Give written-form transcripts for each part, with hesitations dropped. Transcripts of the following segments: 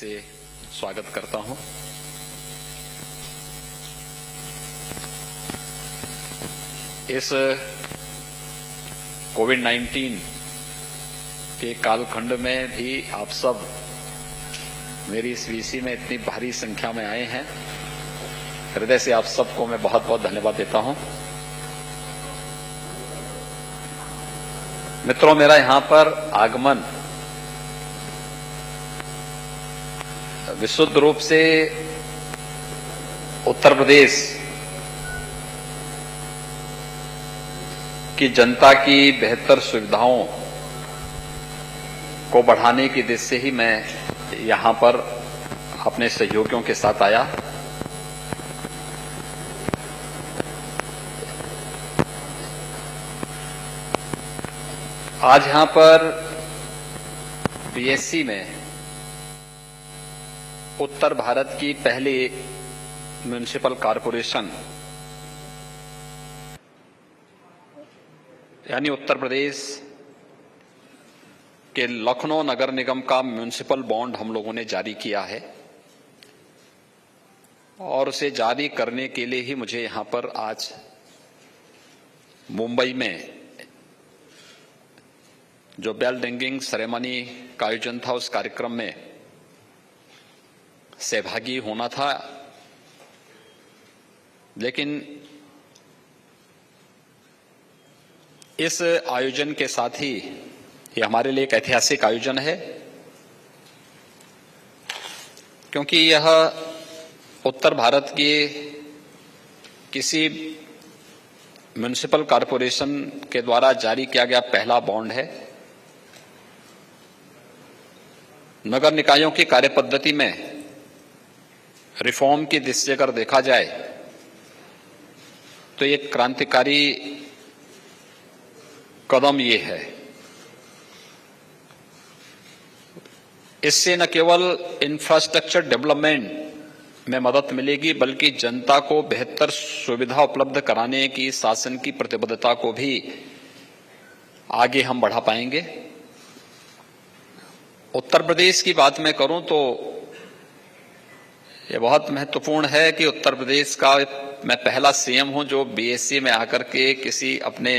से स्वागत करता हूं। इस कोविड-19 के कालखंड में भी आप सब मेरी इस वीसी में इतनी भारी संख्या में आए हैं, हृदय से आप सबको मैं बहुत बहुत धन्यवाद देता हूं। मित्रों, मेरा यहां पर आगमन विशुद्ध रूप से उत्तर प्रदेश की जनता की बेहतर सुविधाओं को बढ़ाने की दिशा से ही मैं यहां पर अपने सहयोगियों के साथ आया। आज यहां पर बीएससी में उत्तर भारत की पहली म्युनिसिपल कॉरपोरेशन यानी उत्तर प्रदेश के लखनऊ नगर निगम का म्युनिसिपल बॉन्ड हम लोगों ने जारी किया है और उसे जारी करने के लिए ही मुझे यहां पर आज मुंबई में जो बेल रिंगिंग सेरेमनी का आयोजन था उस कार्यक्रम में सहभागी होना था। लेकिन इस आयोजन के साथ ही ये हमारे लिए एक ऐतिहासिक आयोजन है, क्योंकि यह उत्तर भारत के किसी म्युनिसिपल कॉरपोरेशन के द्वारा जारी किया गया पहला बॉन्ड है। नगर निकायों की कार्यपद्धति में रिफॉर्म की दृष्टि से अगर देखा जाए तो एक क्रांतिकारी कदम ये है। इससे न केवल इंफ्रास्ट्रक्चर डेवलपमेंट में मदद मिलेगी, बल्कि जनता को बेहतर सुविधा उपलब्ध कराने की शासन की प्रतिबद्धता को भी आगे हम बढ़ा पाएंगे। उत्तर प्रदेश की बात मैं करूं तो ये बहुत महत्वपूर्ण है कि उत्तर प्रदेश का मैं पहला सीएम हूं जो बीएससी में आकर के किसी अपने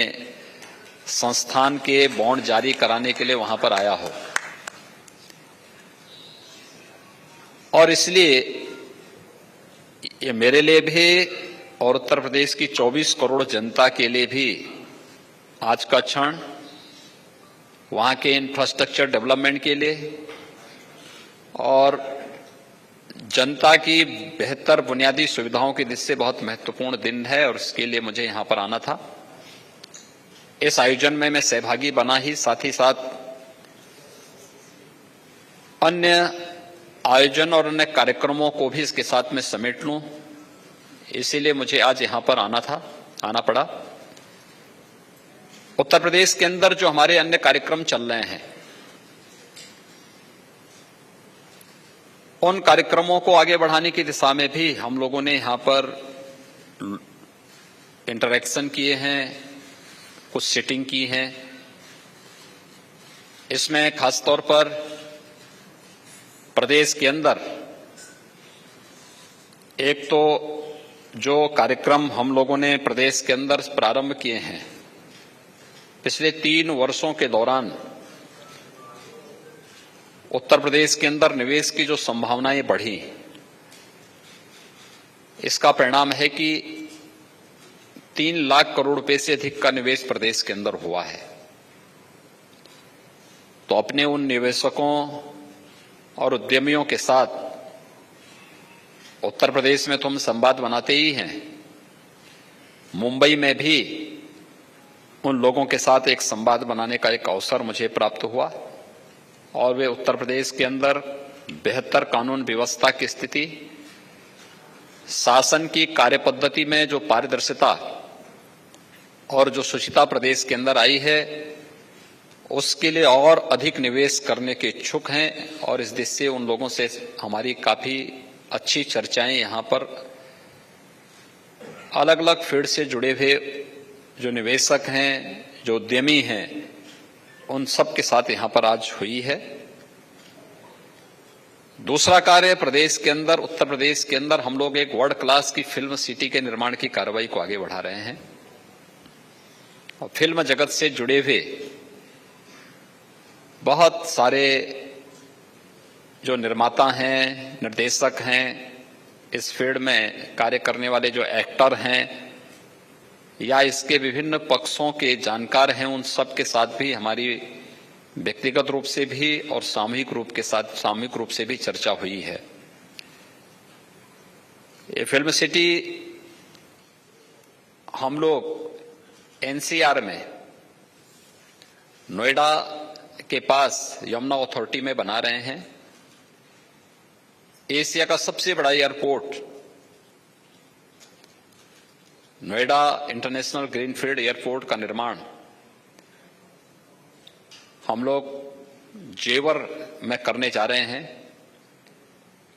संस्थान के बॉन्ड जारी कराने के लिए वहां पर आया हो। और इसलिए ये मेरे लिए भी और उत्तर प्रदेश की 24 करोड़ जनता के लिए भी आज का क्षण वहां के इंफ्रास्ट्रक्चर डेवलपमेंट के लिए और जनता की बेहतर बुनियादी सुविधाओं की दृष्टि से बहुत महत्वपूर्ण दिन है और इसके लिए मुझे यहां पर आना था। इस आयोजन में मैं सहभागी बना ही साथ अन्य आयोजन और अन्य कार्यक्रमों को भी इसके साथ में समेट लूं, इसीलिए मुझे आज यहां पर आना पड़ा। उत्तर प्रदेश के अंदर जो हमारे अन्य कार्यक्रम चल रहे हैं उन कार्यक्रमों को आगे बढ़ाने की दिशा में भी हम लोगों ने यहां पर इंटरैक्शन किए हैं, कुछ सिटिंग की हैं। इसमें खासतौर पर प्रदेश के अंदर एक तो जो कार्यक्रम हम लोगों ने प्रदेश के अंदर प्रारंभ किए हैं, पिछले 3 वर्षों के दौरान उत्तर प्रदेश के अंदर निवेश की जो संभावनाएं बढ़ी, इसका परिणाम है कि 3 लाख करोड़ रुपए से अधिक का निवेश प्रदेश के अंदर हुआ है। तो अपने उन निवेशकों और उद्यमियों के साथ उत्तर प्रदेश में तो हम संवाद बनाते ही हैं, मुंबई में भी उन लोगों के साथ एक संवाद बनाने का एक अवसर मुझे प्राप्त हुआ और वे उत्तर प्रदेश के अंदर बेहतर कानून व्यवस्था की स्थिति, शासन की कार्यपद्धति में जो पारदर्शिता और जो शुचिता प्रदेश के अंदर आई है, उसके लिए और अधिक निवेश करने के इच्छुक हैं और इस दिशा से उन लोगों से हमारी काफी अच्छी चर्चाएं यहां पर अलग अलग फील्ड से जुड़े हुए जो निवेशक हैं, जो उद्यमी हैं, उन सब के साथ यहां पर आज हुई है। दूसरा कार्य प्रदेश के अंदर, उत्तर प्रदेश के अंदर हम लोग एक वर्ल्ड क्लास की फिल्म सिटी के निर्माण की कार्रवाई को आगे बढ़ा रहे हैं और फिल्म जगत से जुड़े हुए बहुत सारे जो निर्माता हैं, निर्देशक हैं, इस फील्ड में कार्य करने वाले जो एक्टर हैं या इसके विभिन्न पक्षों के जानकार हैं, उन सब के साथ भी हमारी व्यक्तिगत रूप से भी और सामूहिक रूप से भी चर्चा हुई है। ये फिल्म सिटी हम लोग एनसीआर में नोएडा के पास यमुना अथॉरिटी में बना रहे हैं। एशिया का सबसे बड़ा airport Noida international greenfield airport का निर्माण हम लोग जेवर में करने जा रहे हैं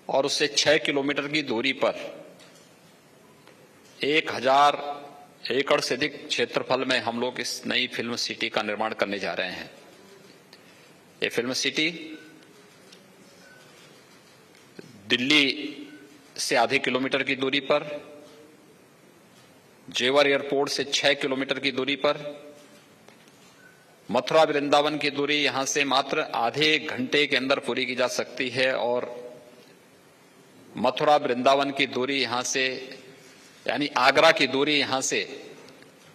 और उससे 6 किलोमीटर की दूरी पर 1000 एकड़ से अधिक क्षेत्रफल में हम लोग इस नई फिल्म सिटी का निर्माण करने जा रहे हैं। ये फिल्म सिटी दिल्ली से आधे किलोमीटर की दूरी पर, जेवर एयरपोर्ट से 6 किलोमीटर की दूरी पर, मथुरा वृंदावन की दूरी यहां से मात्र आधे घंटे के अंदर पूरी की जा सकती है और मथुरा वृंदावन की दूरी यहां से यानी आगरा की दूरी यहां से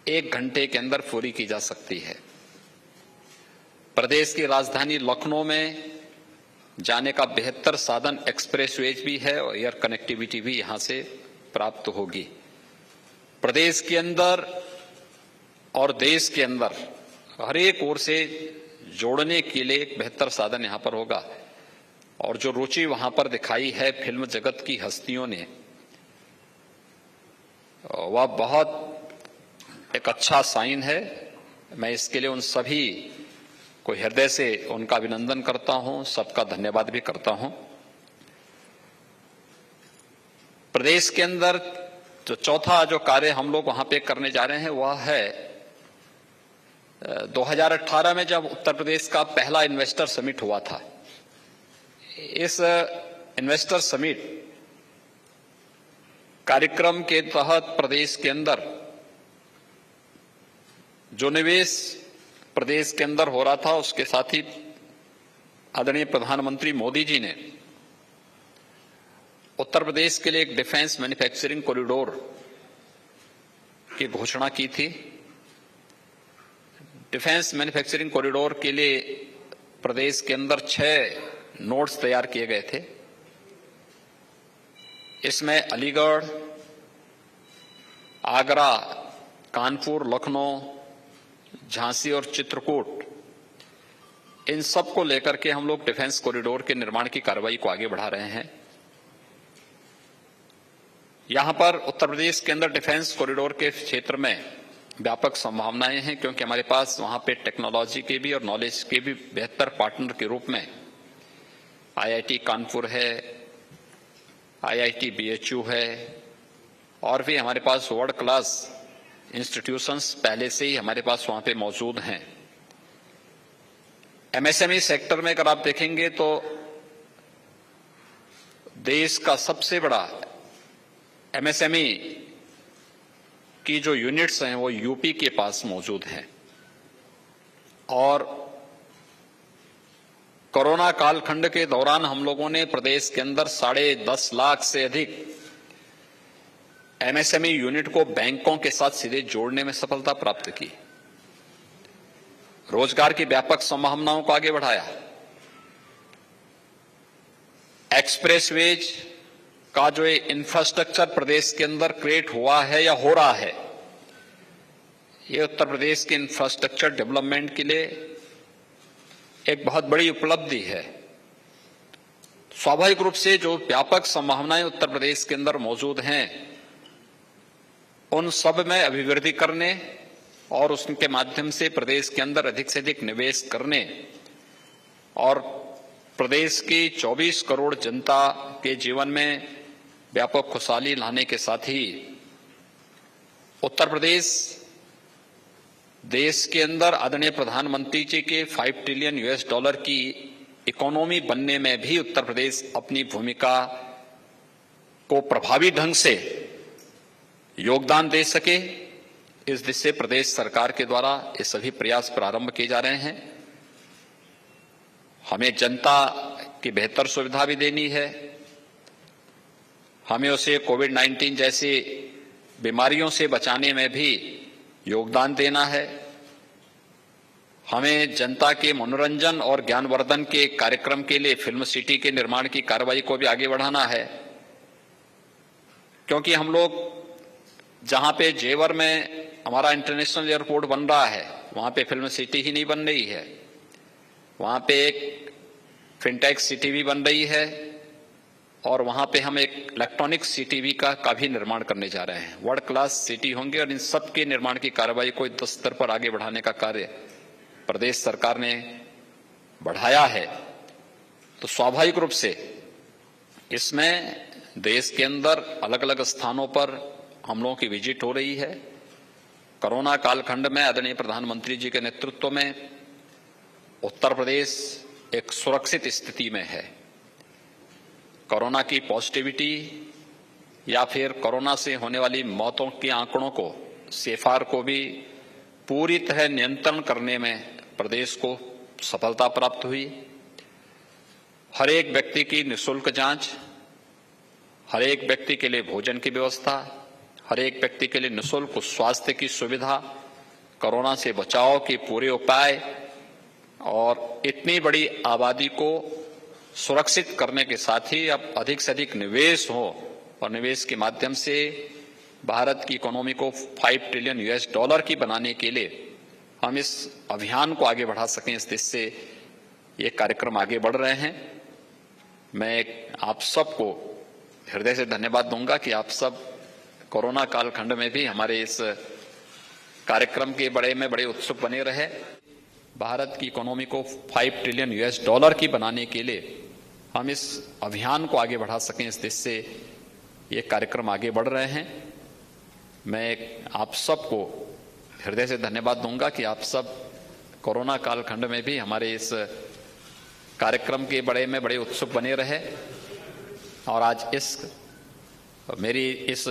1 घंटे के अंदर पूरी की जा सकती है। प्रदेश की राजधानी लखनऊ में जाने का बेहतर साधन एक्सप्रेसवेज भी है और एयर कनेक्टिविटी भी यहां से प्राप्त होगी। प्रदेश के अंदर और देश के अंदर हर एक ओर से जोड़ने के लिए एक बेहतर साधन यहां पर होगा और जो रुचि वहां पर दिखाई है फिल्म जगत की हस्तियों ने, वह बहुत एक अच्छा साइन है। मैं इसके लिए उन सभी को हृदय से उनका अभिनंदन करता हूं, सबका धन्यवाद भी करता हूं। प्रदेश के अंदर जो चौथा जो कार्य हम लोग वहां पे करने जा रहे हैं वह है 2018 में जब उत्तर प्रदेश का पहला इन्वेस्टर समिट हुआ था। इस इन्वेस्टर समिट कार्यक्रम के तहत प्रदेश के अंदर जो निवेश प्रदेश के अंदर हो रहा था, उसके साथ ही आदरणीय प्रधानमंत्री मोदी जी ने उत्तर प्रदेश के लिए एक डिफेंस मैन्युफैक्चरिंग कॉरिडोर की घोषणा की थी। डिफेंस मैन्युफैक्चरिंग कॉरिडोर के लिए प्रदेश के अंदर 6 नोड्स तैयार किए गए थे। इसमें अलीगढ़, आगरा, कानपुर, लखनऊ, झांसी और चित्रकूट, इन सब को लेकर के हम लोग डिफेंस कॉरिडोर के निर्माण की कार्रवाई को आगे बढ़ा रहे हैं। यहां पर उत्तर प्रदेश के अंदर डिफेंस कॉरिडोर के क्षेत्र में व्यापक संभावनाएं हैं क्योंकि हमारे पास वहां पे टेक्नोलॉजी के भी और नॉलेज के भी बेहतर पार्टनर के रूप में आईआईटी कानपुर है, आईआईटी बीएचयू है और भी हमारे पास वर्ल्ड क्लास इंस्टीट्यूशंस पहले से ही हमारे पास वहां पे मौजूद हैं। एमएसएमई सेक्टर में अगर आप देखेंगे तो देश का सबसे बड़ा एमएसएमई की जो यूनिट्स हैं वो यूपी के पास मौजूद हैं और कोरोना कालखंड के दौरान हम लोगों ने प्रदेश के अंदर 10.5 लाख से अधिक एमएसएमई यूनिट को बैंकों के साथ सीधे जोड़ने में सफलता प्राप्त की, रोजगार की व्यापक संभावनाओं को आगे बढ़ाया। एक्सप्रेसवेज का जो इंफ्रास्ट्रक्चर प्रदेश के अंदर क्रिएट हुआ है या हो रहा है, ये उत्तर प्रदेश के इंफ्रास्ट्रक्चर डेवलपमेंट के लिए एक बहुत बड़ी उपलब्धि है। स्वाभाविक रूप से जो व्यापक संभावनाएं उत्तर प्रदेश के अंदर मौजूद हैं, उन सब में अभिवृद्धि करने और उसके माध्यम से प्रदेश के अंदर अधिक से अधिक निवेश करने और प्रदेश की 24 करोड़ जनता के जीवन में व्यापक खुशहाली लाने के साथ ही उत्तर प्रदेश देश के अंदर आदरणीय प्रधानमंत्री जी के $5 ट्रिलियन की इकोनॉमी बनने में भी उत्तर प्रदेश अपनी भूमिका को प्रभावी ढंग से योगदान दे सके, इस दिशा से प्रदेश सरकार के द्वारा ये सभी प्रयास प्रारंभ किए जा रहे हैं। हमें जनता की बेहतर सुविधा भी देनी है, हमें उसे कोविड-19 जैसी बीमारियों से बचाने में भी योगदान देना है, हमें जनता के मनोरंजन और ज्ञानवर्धन के कार्यक्रम के लिए फिल्म सिटी के निर्माण की कार्रवाई को भी आगे बढ़ाना है, क्योंकि हम लोग जहां पे जेवर में हमारा इंटरनेशनल एयरपोर्ट बन रहा है वहां पे फिल्म सिटी ही नहीं बन रही है, वहां पे एक फिनटेक सिटी भी बन रही है और वहां पे हम एक इलेक्ट्रॉनिक सिटी भी का भी निर्माण करने जा रहे हैं। वर्ल्ड क्लास सिटी होंगे और इन सब के निर्माण की कार्रवाई को युद्ध स्तर पर आगे बढ़ाने का कार्य प्रदेश सरकार ने बढ़ाया है। तो स्वाभाविक रूप से इसमें देश के अंदर अलग अलग स्थानों पर हम लोगों की विजिट हो रही है। कोरोना कालखंड में आदरणीय प्रधानमंत्री जी के नेतृत्व में उत्तर प्रदेश एक सुरक्षित स्थिति में है। कोरोना की पॉजिटिविटी या फिर कोरोना से होने वाली मौतों के आंकड़ों को, सेफार को भी पूरी तरह नियंत्रण करने में प्रदेश को सफलता प्राप्त हुई। हर एक व्यक्ति की निःशुल्क जांच, हर एक व्यक्ति के लिए भोजन की व्यवस्था, हर एक व्यक्ति के लिए निःशुल्क स्वास्थ्य की सुविधा, कोरोना से बचाव के पूरे उपाय और इतनी बड़ी आबादी को सुरक्षित करने के साथ ही अब अधिक से अधिक निवेश हो और निवेश के माध्यम से भारत की इकोनॉमी को 5 ट्रिलियन US डॉलर की बनाने के लिए हम इस अभियान को आगे बढ़ा सकें, इस दिशा से ये कार्यक्रम आगे बढ़ रहे हैं। मैं आप सबको हृदय से धन्यवाद दूंगा कि आप सब कोरोना कालखंड में भी हमारे इस कार्यक्रम के बड़े उत्सुक बने रहे। भारत की इकोनॉमी को 5 ट्रिलियन US डॉलर की बनाने के लिए हम इस अभियान को आगे बढ़ा सकें, इस दिशा से ये कार्यक्रम आगे बढ़ रहे हैं। मैं आप सबको हृदय से धन्यवाद दूंगा कि आप सब कोरोना कालखंड में भी हमारे इस कार्यक्रम के बड़े उत्सुक बने रहे और आज मेरी इस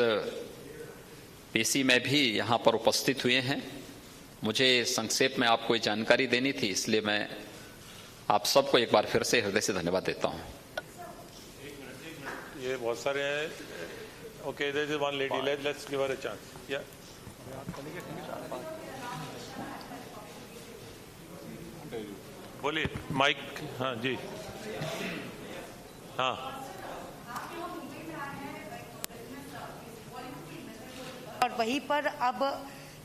पीसी में भी यहाँ पर उपस्थित हुए हैं। मुझे संक्षेप में आपको ये जानकारी देनी थी, इसलिए मैं आप सबको एक बार फिर से हृदय से धन्यवाद देता हूँ। ये बहुत सारे हैं। Okay, there is one lady, let's give her a chance. या बोलिए, माइक। हाँ जी, हाँ। और वहीं पर अब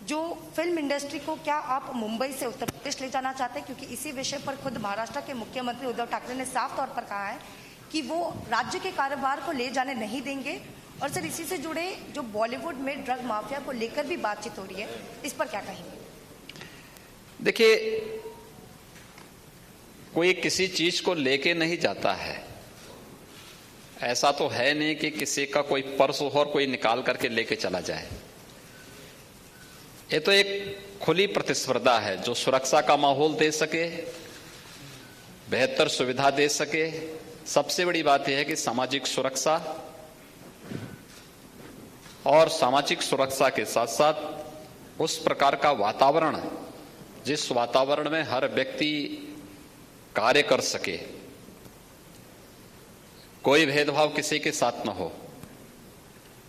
जो फिल्म इंडस्ट्री को क्या आप मुंबई से उत्तर प्रदेश ले जाना चाहते हैं, क्योंकि इसी विषय पर खुद महाराष्ट्र के मुख्यमंत्री उद्धव ठाकरे ने साफ तौर पर कहा है कि वो राज्य के कारोबार को ले जाने नहीं देंगे। और सर, इसी से जुड़े जो बॉलीवुड में ड्रग माफिया को लेकर भी बातचीत हो रही है, इस पर क्या कहेंगे? देखिए, कोई किसी चीज को लेके नहीं जाता है। ऐसा तो है नहीं कि किसी का कोई पर्स हो और कोई निकाल करके लेके चला जाए। ये तो एक खुली प्रतिस्पर्धा है जो सुरक्षा का माहौल दे सके, बेहतर सुविधा दे सके। सबसे बड़ी बात यह है कि सामाजिक सुरक्षा, और सामाजिक सुरक्षा के साथ साथ उस प्रकार का वातावरण जिस वातावरण में हर व्यक्ति कार्य कर सके, कोई भेदभाव किसी के साथ न हो।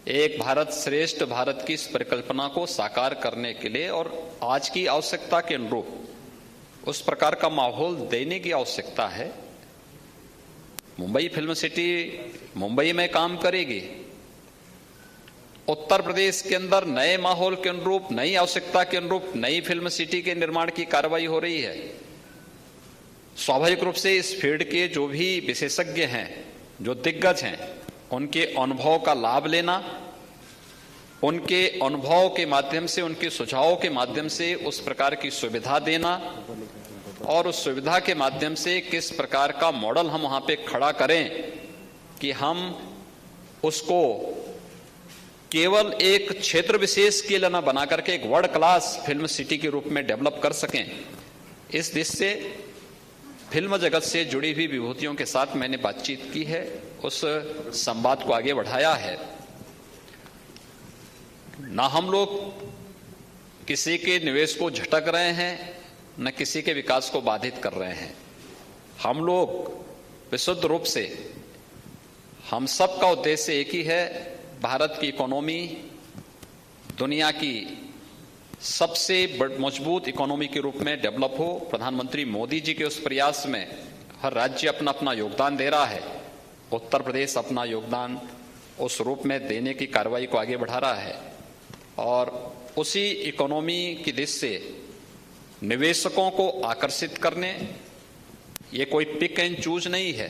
एक भारत श्रेष्ठ भारत की इस परिकल्पना को साकार करने के लिए और आज की आवश्यकता के अनुरूप उस प्रकार का माहौल देने की आवश्यकता है। मुंबई फिल्म सिटी मुंबई में काम करेगी। उत्तर प्रदेश के अंदर नए माहौल के अनुरूप, नई आवश्यकता के अनुरूप नई फिल्म सिटी के निर्माण की कार्रवाई हो रही है। स्वाभाविक रूप से इस फील्ड के जो भी विशेषज्ञ हैं, जो दिग्गज हैं, उनके अनुभव का लाभ लेना, उनके अनुभव के माध्यम से, उनके सुझावों के माध्यम से उस प्रकार की सुविधा देना और उस सुविधा के माध्यम से किस प्रकार का मॉडल हम वहां पे खड़ा करें कि हम उसको केवल एक क्षेत्र विशेष के लिए न बना करके एक वर्ल्ड क्लास फिल्म सिटी के रूप में डेवलप कर सकें। इस दिशा से फिल्म जगत से जुड़ी हुई विभूतियों के साथ मैंने बातचीत की है, उस संवाद को आगे बढ़ाया है। ना हम लोग किसी के निवेश को झटक रहे हैं, न किसी के विकास को बाधित कर रहे हैं। हम लोग विशुद्ध रूप से, हम सब का उद्देश्य एक ही है, भारत की इकोनॉमी दुनिया की सबसे मजबूत इकोनॉमी के रूप में डेवलप हो। प्रधानमंत्री मोदी जी के उस प्रयास में हर राज्य अपना अपना योगदान दे रहा है। उत्तर प्रदेश अपना योगदान उस रूप में देने की कार्रवाई को आगे बढ़ा रहा है और उसी इकोनॉमी की दिशा से निवेशकों को आकर्षित करने, ये कोई पिक एंड चूज नहीं है।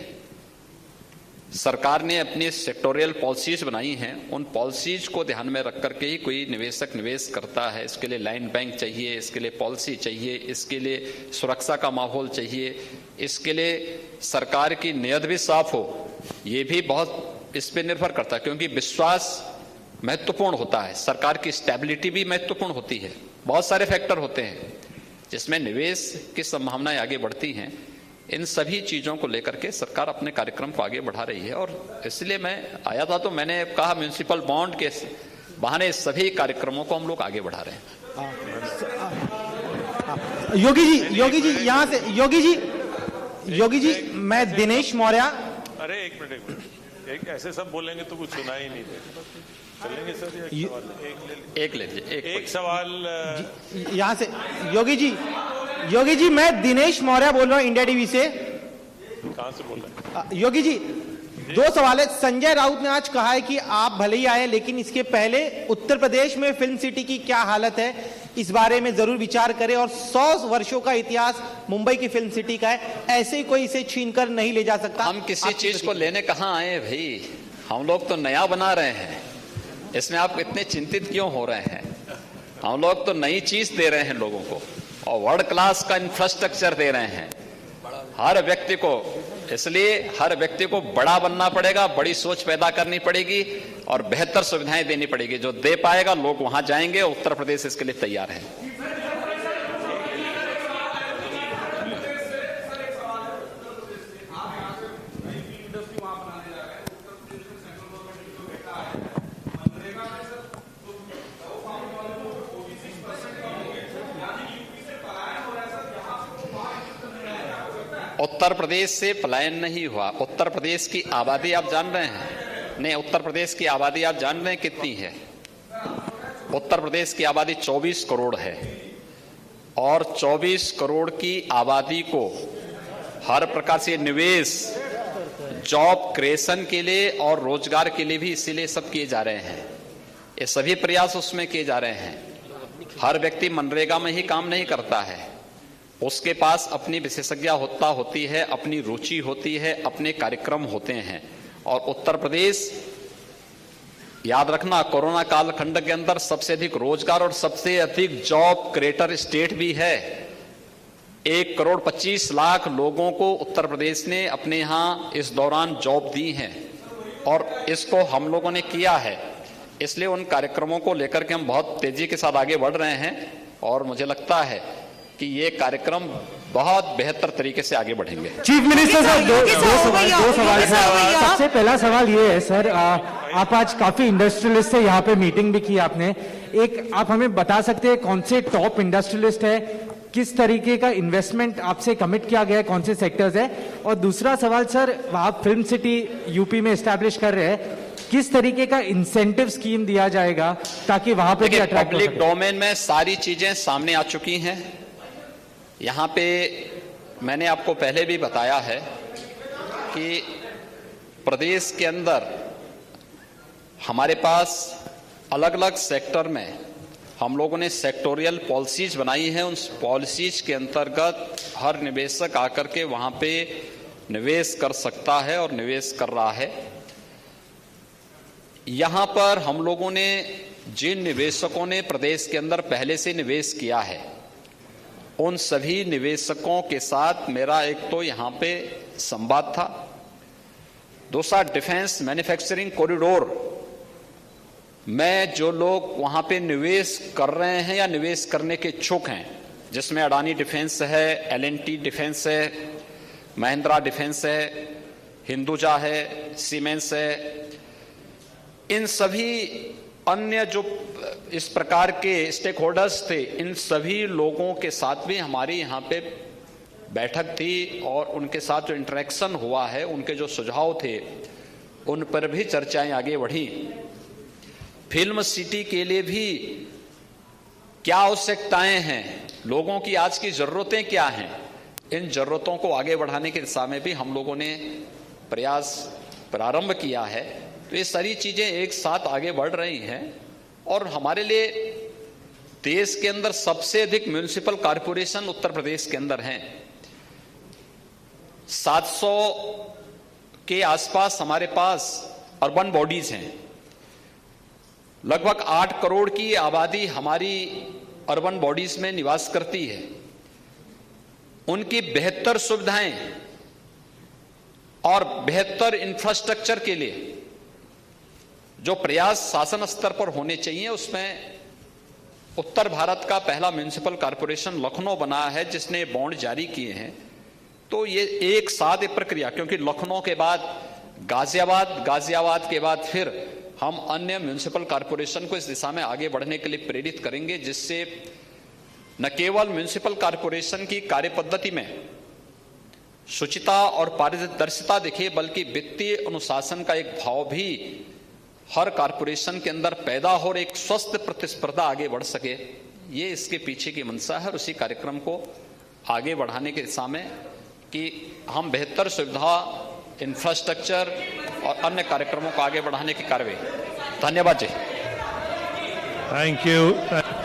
सरकार ने अपनी सेक्टोरियल पॉलिसीज बनाई हैं, उन पॉलिसीज को ध्यान में रख करके ही कोई निवेशक निवेश करता है। इसके लिए लैंड बैंक चाहिए, इसके लिए पॉलिसी चाहिए, इसके लिए सुरक्षा का माहौल चाहिए, इसके लिए सरकार की नीयत भी साफ हो। ये भी बहुत इस पर निर्भर करता है, क्योंकि विश्वास महत्वपूर्ण होता है, सरकार की स्टेबिलिटी भी महत्वपूर्ण होती है। बहुत सारे फैक्टर होते हैं जिसमें निवेश की संभावनाएं आगे बढ़ती हैं। इन सभी चीजों को लेकर के सरकार अपने कार्यक्रम को आगे बढ़ा रही है और इसलिए मैं आया था तो मैंने कहा म्युनिसिपल बॉन्ड के बहाने सभी कार्यक्रमों को हम लोग आगे बढ़ा रहे हैं। योगी जी यहाँ से योगी जी मैं दिनेश मौर्य। अरे एक मिनट, एक ऐसे सब बोलेंगे तो कुछ सुना ही नहीं देगा। चलेंगे सर, एक ले लीजिए। एक सवाल यहाँ से योगी जी मैं दिनेश मौर्य बोल रहा हूँ इंडिया टीवी से। कहाँ से बोल रहे हैं? योगी जी, दो सवाल है। संजय राउत ने आज कहा है कि आप भले ही आए, लेकिन इसके पहले उत्तर प्रदेश में फिल्म सिटी की क्या हालत है, इस बारे में जरूर विचार करें। और 100 वर्षों का इतिहास मुंबई की फिल्म सिटी का है, ऐसे ही कोई इसे छीनकर नहीं ले जा सकता। हम किसी चीज को लेने कहाँ आए भाई, हम लोग तो नया बना रहे हैं, इसमें आप इतने चिंतित क्यों हो रहे हैं? हम लोग तो नई चीज दे रहे हैं लोगों को और वर्ल्ड क्लास का इंफ्रास्ट्रक्चर दे रहे हैं हर व्यक्ति को। इसलिए हर व्यक्ति को बड़ा बनना पड़ेगा, बड़ी सोच पैदा करनी पड़ेगी और बेहतर सुविधाएं देनी पड़ेगी। जो दे पाएगा लोग वहां जाएंगे। उत्तर प्रदेश इसके लिए तैयार है। उत्तर प्रदेश से पलायन नहीं हुआ। उत्तर प्रदेश की आबादी आप जान रहे हैं? नहीं, उत्तर प्रदेश की आबादी आप जान रहे हैं कितनी है? उत्तर प्रदेश की आबादी 24 करोड़ है और 24 करोड़ की आबादी को हर प्रकार से निवेश, जॉब क्रिएशन के लिए और रोजगार के लिए भी इसीलिए सब किए जा रहे हैं। ये सभी प्रयास उसमें किए जा रहे हैं। हर व्यक्ति मनरेगा में ही काम नहीं करता है, उसके पास अपनी विशेषज्ञता होती है, अपनी रुचि होती है, अपने कार्यक्रम होते हैं। और उत्तर प्रदेश, याद रखना, कोरोना कालखंड के अंदर सबसे अधिक रोजगार और सबसे अधिक जॉब क्रिएटर स्टेट भी है। 1,25,00,000 लोगों को उत्तर प्रदेश ने अपने यहां इस दौरान जॉब दी है और इसको हम लोगों ने किया है। इसलिए उन कार्यक्रमों को लेकर के हम बहुत तेजी के साथ आगे बढ़ रहे हैं और मुझे लगता है कि ये कार्यक्रम बहुत बेहतर तरीके से आगे बढ़ेंगे। चीफ मिनिस्टर साहब, दो सवाल है। सबसे पहला सवाल ये है सर, आप आज काफी इंडस्ट्रियलिस्ट से यहाँ पे मीटिंग भी की आपने। एक आप हमें बता सकते हैं कौन से टॉप इंडस्ट्रियलिस्ट है, किस तरीके का इन्वेस्टमेंट आपसे कमिट किया गया है, कौन से सेक्टर्स है? और दूसरा सवाल सर, आप फिल्म सिटी यूपी में एस्टैब्लिश कर रहे हैं, किस तरीके का इंसेंटिव स्कीम दिया जाएगा ताकि वहां पे भी अट्रैक्ट हो सके? पब्लिक डोमेन में सारी चीजें सामने आ चुकी हैं। यहाँ पे मैंने आपको पहले भी बताया है कि प्रदेश के अंदर हमारे पास अलग अलग सेक्टर में हम लोगों ने सेक्टोरियल पॉलिसीज बनाई हैं। उन पॉलिसीज के अंतर्गत हर निवेशक आकर के वहां पे निवेश कर सकता है और निवेश कर रहा है। यहां पर हम लोगों ने जिन निवेशकों ने प्रदेश के अंदर पहले से निवेश किया है, उन सभी निवेशकों के साथ मेरा एक तो यहां पे संवाद था। दूसरा, डिफेंस मैन्युफैक्चरिंग कॉरिडोर में जो लोग वहां पे निवेश कर रहे हैं या निवेश करने के इच्छुक हैं, जिसमें अडानी डिफेंस है, L&T डिफेंस है, महिंद्रा डिफेंस है, हिंदुजा है, सीमेंस है, इन सभी अन्य जो इस प्रकार के स्टेक होल्डर्स थे, इन सभी लोगों के साथ भी हमारी यहाँ पे बैठक थी और उनके साथ जो इंटरेक्शन हुआ है, उनके जो सुझाव थे, उन पर भी चर्चाएं आगे बढ़ी। फिल्म सिटी के लिए भी क्या आवश्यकताएं हैं, लोगों की आज की जरूरतें क्या हैं, इन जरूरतों को आगे बढ़ाने की दिशा में भी हम लोगों ने प्रयास प्रारंभ किया है। तो ये सारी चीजें एक साथ आगे बढ़ रही हैं और हमारे लिए देश के अंदर सबसे अधिक म्युनिसिपल कॉरपोरेशन उत्तर प्रदेश के अंदर हैं। 700 के आसपास हमारे पास अर्बन बॉडीज हैं। लगभग 8 करोड़ की आबादी हमारी अर्बन बॉडीज में निवास करती है। उनकी बेहतर सुविधाएं और बेहतर इंफ्रास्ट्रक्चर के लिए जो प्रयास शासन स्तर पर होने चाहिए, उसमें उत्तर भारत का पहला म्युनिसिपल कॉरपोरेशन लखनऊ बना है जिसने बॉन्ड जारी किए हैं। तो ये एक साथ एक प्रक्रिया, क्योंकि लखनऊ के बाद गाजियाबाद के बाद फिर हम अन्य म्युनिसिपल कॉरपोरेशन को इस दिशा में आगे बढ़ने के लिए प्रेरित करेंगे, जिससे न केवल म्युनिसिपल कॉरपोरेशन की कार्यपद्धति में शुचिता और पारदर्शिता दिखे, बल्कि वित्तीय अनुशासन का एक भाव भी हर कॉरपोरेशन के अंदर पैदा हो और एक स्वस्थ प्रतिस्पर्धा आगे बढ़ सके। ये इसके पीछे की मंशा है और उसी कार्यक्रम को आगे बढ़ाने की दिशा में कि हम बेहतर सुविधा, इंफ्रास्ट्रक्चर और अन्य कार्यक्रमों को आगे बढ़ाने की कार्रवाई। धन्यवाद जी। Thank you.